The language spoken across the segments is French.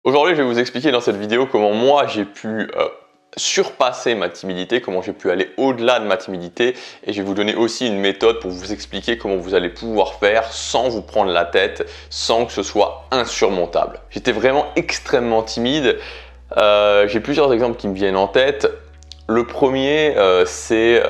Aujourd'hui, je vais vous expliquer dans cette vidéo comment moi j'ai pu surpasser ma timidité, comment j'ai pu aller au-delà de ma timidité, et je vais vous donner aussi une méthode pour vous expliquer comment vous allez pouvoir faire sans vous prendre la tête, sans que ce soit insurmontable. J'étais vraiment extrêmement timide. J'ai plusieurs exemples qui me viennent en tête. Le premier, c'est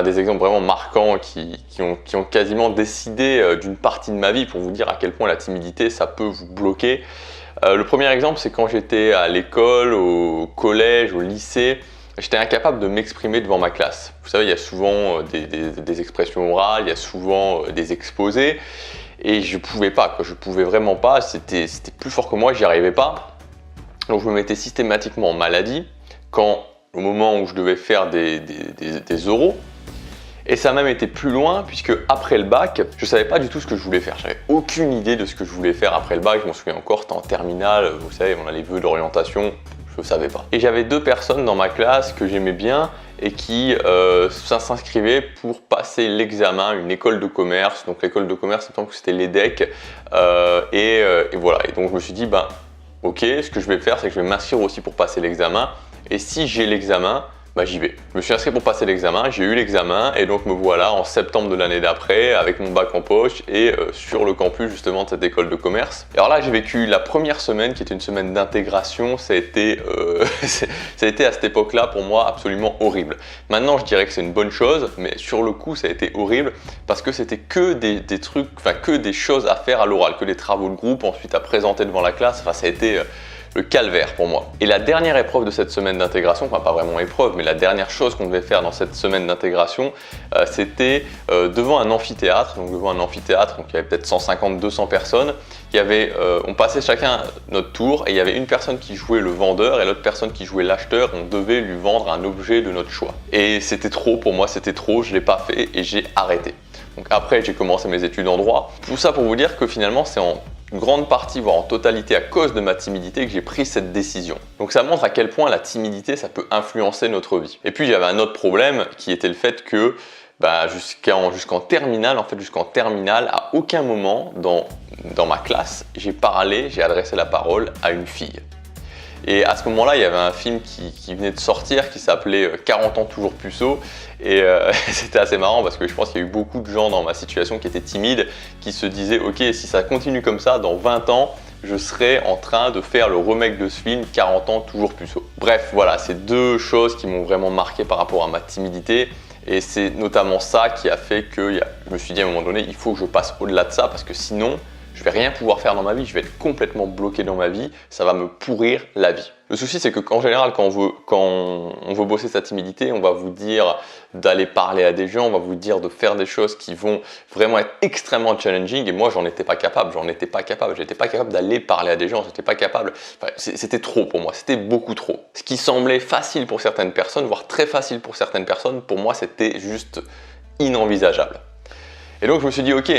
des exemples vraiment marquants qui ont quasiment décidé d'une partie de ma vie pour vous dire à quel point la timidité, ça peut vous bloquer. Le premier exemple, c'est quand j'étais à l'école, au collège, au lycée, j'étais incapable de m'exprimer devant ma classe. Vous savez, il y a souvent des expressions orales, il y a souvent des exposés, et je pouvais pas, je pouvais vraiment pas, c'était plus fort que moi, j'y arrivais pas. Donc je me mettais systématiquement en maladie au moment où je devais faire des oraux. Et ça a même été plus loin puisque après le bac, je savais pas du tout ce que je voulais faire. J'avais aucune idée de ce que je voulais faire après le bac. Je m'en souviens encore, c'était en terminale, vous savez, on a les vœux d'orientation, je ne savais pas. Et j'avais deux personnes dans ma classe que j'aimais bien et qui s'inscrivaient pour passer l'examen, une école de commerce. Donc l'école de commerce, il me semble que c'était l'EDEC. Et voilà, et donc je me suis dit, ok, ce que je vais faire, c'est que je vais m'inscrire aussi pour passer l'examen. Et si j'ai l'examen, j'y vais. Je me suis inscrit pour passer l'examen, j'ai eu l'examen et donc me voilà en septembre de l'année d'après avec mon bac en poche et sur le campus justement de cette école de commerce. Et alors là, j'ai vécu la première semaine qui était une semaine d'intégration. Ça a été à cette époque-là pour moi absolument horrible. Maintenant, je dirais que c'est une bonne chose, mais sur le coup, ça a été horrible parce que c'était que des trucs, que des choses à faire à l'oral, que des travaux de groupe, ensuite à présenter devant la classe. Ça a été le calvaire pour moi. Et la dernière épreuve de cette semaine d'intégration, pas vraiment épreuve, mais la dernière chose qu'on devait faire dans cette semaine d'intégration, c'était devant un amphithéâtre. Donc devant un amphithéâtre, donc il y avait peut-être 150-200 personnes. On passait chacun notre tour et il y avait une personne qui jouait le vendeur et l'autre personne qui jouait l'acheteur. On devait lui vendre un objet de notre choix. Et c'était trop pour moi, c'était trop, je ne l'ai pas fait et j'ai arrêté. Donc après, j'ai commencé mes études en droit. Tout ça pour vous dire que finalement, c'est en grande partie, voire en totalité à cause de ma timidité que j'ai pris cette décision. Donc ça montre à quel point la timidité, ça peut influencer notre vie. Et puis j'avais un autre problème qui était le fait que jusqu'en terminale, à aucun moment dans ma classe, j'ai adressé la parole à une fille. Et à ce moment-là, il y avait un film qui venait de sortir qui s'appelait 40 ans toujours puceau. Et c'était assez marrant parce que je pense qu'il y a eu beaucoup de gens dans ma situation qui étaient timides, qui se disaient « Ok, si ça continue comme ça, dans 20 ans, je serai en train de faire le remake de ce film 40 ans toujours puceau ». Bref, voilà, c'est deux choses qui m'ont vraiment marqué par rapport à ma timidité. Et c'est notamment ça qui a fait que je me suis dit à un moment donné, il faut que je passe au-delà de ça parce que sinon, je vais rien pouvoir faire dans ma vie, je vais être complètement bloqué dans ma vie, ça va me pourrir la vie. Le souci, c'est qu'en général, quand on veut bosser sa timidité, on va vous dire d'aller parler à des gens, on va vous dire de faire des choses qui vont vraiment être extrêmement challenging. Et moi, j'en étais pas capable, j'étais pas capable d'aller parler à des gens, j'étais pas capable. C'était trop pour moi, c'était beaucoup trop. Ce qui semblait facile pour certaines personnes, voire très facile pour certaines personnes, pour moi, c'était juste inenvisageable. Et donc, je me suis dit, ok,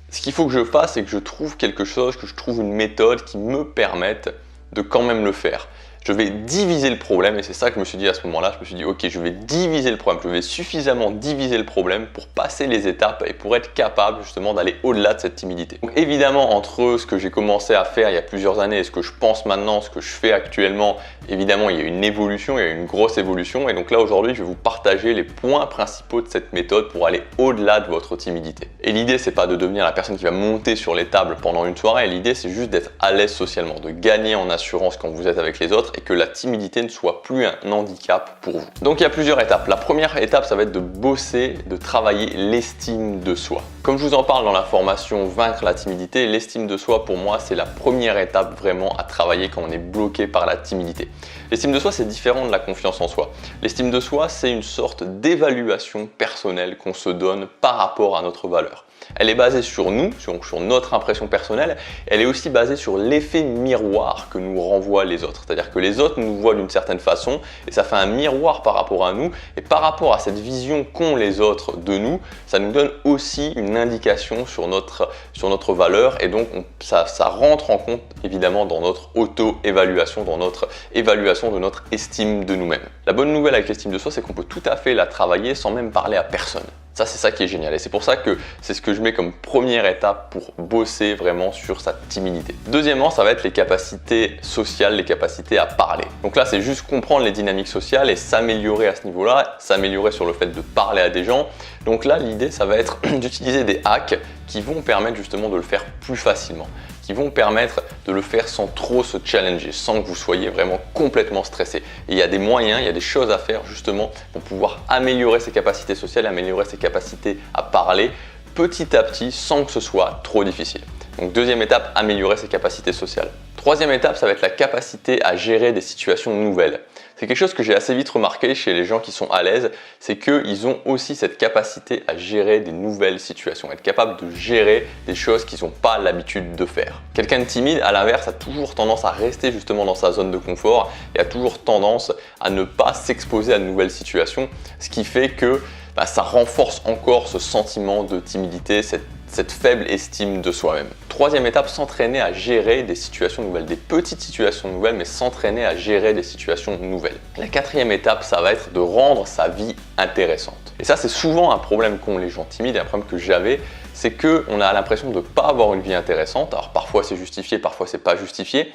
ce qu'il faut que je fasse, c'est que je trouve quelque chose, que je trouve une méthode qui me permette de quand même le faire. Je vais diviser le problème et c'est ça que je me suis dit à ce moment-là. Je me suis dit, ok, je vais diviser le problème, je vais suffisamment diviser le problème pour passer les étapes et pour être capable justement d'aller au-delà de cette timidité. Donc évidemment, entre ce que j'ai commencé à faire il y a plusieurs années et ce que je pense maintenant, ce que je fais actuellement, évidemment, il y a une évolution, il y a une grosse évolution. Et donc là, aujourd'hui, je vais vous partager les points principaux de cette méthode pour aller au-delà de votre timidité. Et l'idée, c'est pas de devenir la personne qui va monter sur les tables pendant une soirée. L'idée, c'est juste d'être à l'aise socialement, de gagner en assurance quand vous êtes avec les autres et que la timidité ne soit plus un handicap pour vous. Donc il y a plusieurs étapes. La première étape, ça va être de bosser, de travailler l'estime de soi. Comme je vous en parle dans la formation Vaincre la timidité, l'estime de soi pour moi, c'est la première étape vraiment à travailler quand on est bloqué par la timidité. L'estime de soi, c'est différent de la confiance en soi. L'estime de soi, c'est une sorte d'évaluation personnelle qu'on se donne par rapport à notre valeur. Elle est basée sur nous, sur notre impression personnelle. Elle est aussi basée sur l'effet miroir que nous renvoient les autres. C'est-à-dire que les autres nous voient d'une certaine façon et ça fait un miroir par rapport à nous. Et par rapport à cette vision qu'ont les autres de nous, ça nous donne aussi une indication sur notre valeur. Et donc, ça rentre en compte évidemment dans notre auto-évaluation, dans notre évaluation de notre estime de nous-mêmes. La bonne nouvelle avec l'estime de soi, c'est qu'on peut tout à fait la travailler sans même parler à personne. Ça, c'est ça qui est génial et c'est pour ça que c'est ce que je mets comme première étape pour bosser vraiment sur sa timidité. Deuxièmement, ça va être les capacités sociales, les capacités à parler. Donc là, c'est juste comprendre les dynamiques sociales et s'améliorer à ce niveau-là, s'améliorer sur le fait de parler à des gens. Donc là, l'idée, ça va être d'utiliser des hacks qui vont permettre justement de le faire plus facilement, qui vont permettre de le faire sans trop se challenger, sans que vous soyez vraiment complètement stressé. Et il y a des moyens, il y a des choses à faire justement pour pouvoir améliorer ses capacités sociales, améliorer ses capacités à parler petit à petit sans que ce soit trop difficile. Donc deuxième étape, améliorer ses capacités sociales. Troisième étape, ça va être la capacité à gérer des situations nouvelles. C'est quelque chose que j'ai assez vite remarqué chez les gens qui sont à l'aise, c'est qu'ils ont aussi cette capacité à gérer des nouvelles situations, être capable de gérer des choses qu'ils n'ont pas l'habitude de faire. Quelqu'un de timide, à l'inverse, a toujours tendance à rester justement dans sa zone de confort et a toujours tendance à ne pas s'exposer à de nouvelles situations, ce qui fait que ça renforce encore ce sentiment de timidité, cette faible estime de soi-même. Troisième étape, s'entraîner à gérer des situations nouvelles, des petites situations nouvelles, mais s'entraîner à gérer des situations nouvelles. La quatrième étape, ça va être de rendre sa vie intéressante. Et ça, c'est souvent un problème qu'ont les gens timides, et un problème que j'avais, c'est qu'on a l'impression de ne pas avoir une vie intéressante. Alors parfois c'est justifié, parfois c'est pas justifié,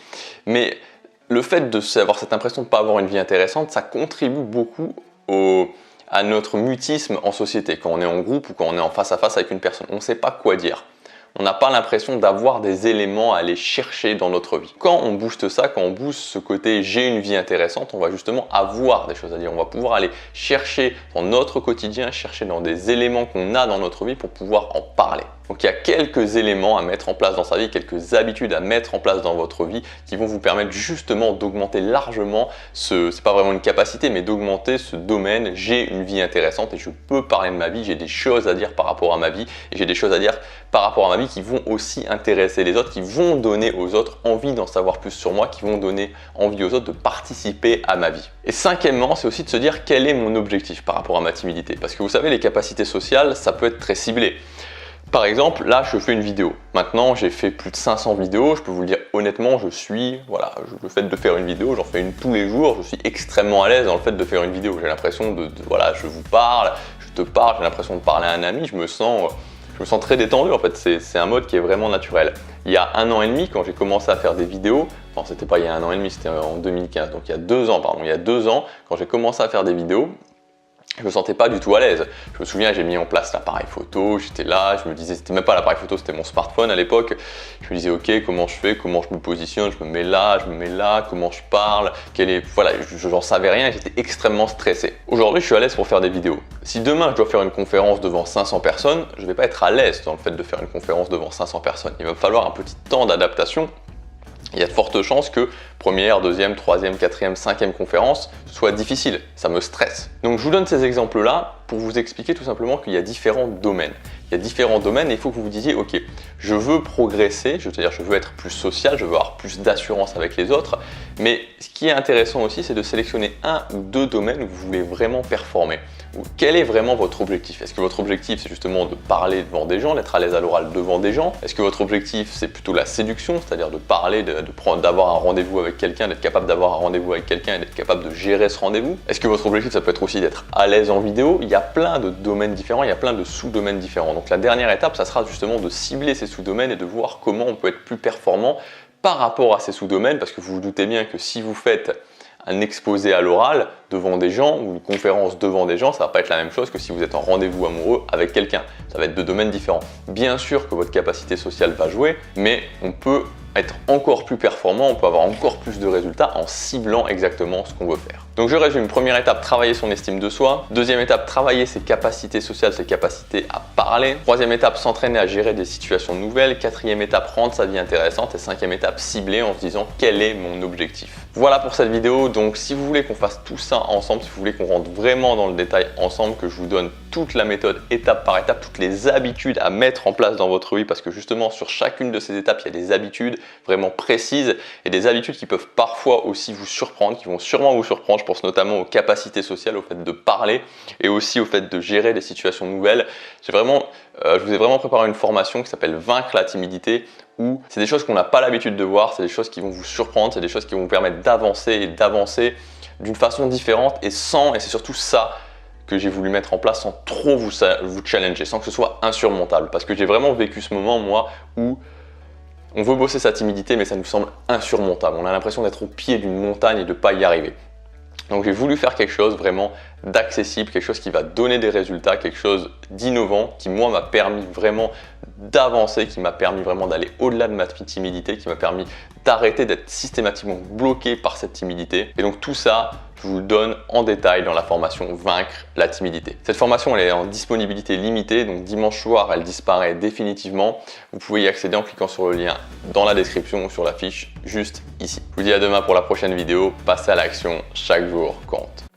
mais le fait d'avoir cette impression de ne pas avoir une vie intéressante, ça contribue beaucoup à notre mutisme en société, quand on est en groupe ou quand on est en face à face avec une personne. On ne sait pas quoi dire. On n'a pas l'impression d'avoir des éléments à aller chercher dans notre vie. Quand on booste ça, quand on booste ce côté « j'ai une vie intéressante », on va justement avoir des choses à dire. On va pouvoir aller chercher dans notre quotidien, chercher dans des éléments qu'on a dans notre vie pour pouvoir en parler. Donc il y a quelques éléments à mettre en place dans sa vie, quelques habitudes à mettre en place dans votre vie qui vont vous permettre justement d'augmenter largement c'est pas vraiment une capacité, mais d'augmenter ce domaine. J'ai une vie intéressante et je peux parler de ma vie, j'ai des choses à dire par rapport à ma vie et j'ai des choses à dire par rapport à ma vie qui vont aussi intéresser les autres, qui vont donner aux autres envie d'en savoir plus sur moi, qui vont donner envie aux autres de participer à ma vie. Et cinquièmement, c'est aussi de se dire quel est mon objectif par rapport à ma timidité. Parce que vous savez, les capacités sociales, ça peut être très ciblé. Par exemple, là, je fais une vidéo. Maintenant, j'ai fait plus de 500 vidéos. Je peux vous le dire honnêtement, le fait de faire une vidéo, j'en fais une tous les jours. Je suis extrêmement à l'aise dans le fait de faire une vidéo. J'ai l'impression je vous parle, je te parle, j'ai l'impression de parler à un ami. Je me sens très détendu en fait. C'est un mode qui est vraiment naturel. Il y a 1 an et demi, quand j'ai commencé à faire des vidéos, enfin, c'était pas il y a 1 an et demi, c'était en 2015, donc il y a 2 ans, pardon. Il y a 2 ans, quand j'ai commencé à faire des vidéos, je me sentais pas du tout à l'aise. Je me souviens, j'ai mis en place l'appareil photo, j'étais là, je me disais, c'était même pas l'appareil photo, c'était mon smartphone à l'époque. Je me disais, ok, comment je fais, comment je me positionne, je me mets là, comment je parle, voilà, j'en savais rien, j'étais extrêmement stressé. Aujourd'hui, je suis à l'aise pour faire des vidéos. Si demain, je dois faire une conférence devant 500 personnes, je vais pas être à l'aise dans le fait de faire une conférence devant 500 personnes. Il va me falloir un petit temps d'adaptation. Il y a de fortes chances que première, deuxième, troisième, quatrième, cinquième conférence soit difficile. Ça me stresse. Donc je vous donne ces exemples-là pour vous expliquer tout simplement qu'il y a différents domaines. Il y a différents domaines et il faut que vous vous disiez, ok, je veux progresser, c'est-à-dire je veux être plus social, je veux avoir plus d'assurance avec les autres. Mais ce qui est intéressant aussi, c'est de sélectionner 1 ou 2 domaines où vous voulez vraiment performer. Quel est vraiment votre objectif? Est-ce que votre objectif c'est justement de parler devant des gens, d'être à l'aise à l'oral devant des gens? Est-ce que votre objectif c'est plutôt la séduction, c'est-à-dire de parler, d'avoir un rendez-vous avec quelqu'un, d'être capable d'avoir un rendez-vous avec quelqu'un et d'être capable de gérer ce rendez-vous? Est-ce que votre objectif ça peut être aussi d'être à l'aise en vidéo? Il y a plein de domaines différents, il y a plein de sous-domaines différents. Donc la dernière étape, ça sera justement de cibler ces sous-domaines et de voir comment on peut être plus performant par rapport à ces sous-domaines, parce que vous vous doutez bien que si vous faites un exposé à l'oral devant des gens ou une conférence devant des gens, ça va pas être la même chose que si vous êtes en rendez-vous amoureux avec quelqu'un. Ça va être 2 domaines différents. Bien sûr que votre capacité sociale va jouer, mais on peut être encore plus performant, on peut avoir encore plus de résultats en ciblant exactement ce qu'on veut faire. Donc je résume, première étape, travailler son estime de soi. Deuxième étape, travailler ses capacités sociales, ses capacités à parler. Troisième étape, s'entraîner à gérer des situations nouvelles. Quatrième étape, rendre sa vie intéressante. Et cinquième étape, cibler en se disant quel est mon objectif. Voilà pour cette vidéo. Donc si vous voulez qu'on fasse tout ça ensemble, si vous voulez qu'on rentre vraiment dans le détail ensemble, que je vous donne toute la méthode étape par étape, toutes les habitudes à mettre en place dans votre vie, parce que justement sur chacune de ces étapes, il y a des habitudes vraiment précises et des habitudes qui peuvent parfois aussi vous surprendre, qui vont sûrement vous surprendre. Je pense notamment aux capacités sociales, au fait de parler et aussi au fait de gérer des situations nouvelles. Je vous ai vraiment préparé une formation qui s'appelle Vaincre la timidité, où c'est des choses qu'on n'a pas l'habitude de voir, c'est des choses qui vont vous surprendre, c'est des choses qui vont vous permettre d'avancer et d'avancer d'une façon différente et c'est surtout ça que j'ai voulu mettre en place sans trop vous challenger, sans que ce soit insurmontable. Parce que j'ai vraiment vécu ce moment, moi, où on veut bosser sa timidité, mais ça nous semble insurmontable. On a l'impression d'être au pied d'une montagne et de ne pas y arriver. Donc j'ai voulu faire quelque chose vraiment d'accessible, quelque chose qui va donner des résultats, quelque chose d'innovant, qui moi m'a permis vraiment d'avancer, qui m'a permis vraiment d'aller au-delà de ma timidité, qui m'a permis d'arrêter d'être systématiquement bloqué par cette timidité. Et donc tout ça, je vous le donne en détail dans la formation Vaincre la timidité. Cette formation, elle est en disponibilité limitée, donc dimanche soir, elle disparaît définitivement. Vous pouvez y accéder en cliquant sur le lien dans la description ou sur la fiche juste ici. Je vous dis à demain pour la prochaine vidéo. Passez à l'action, chaque jour compte.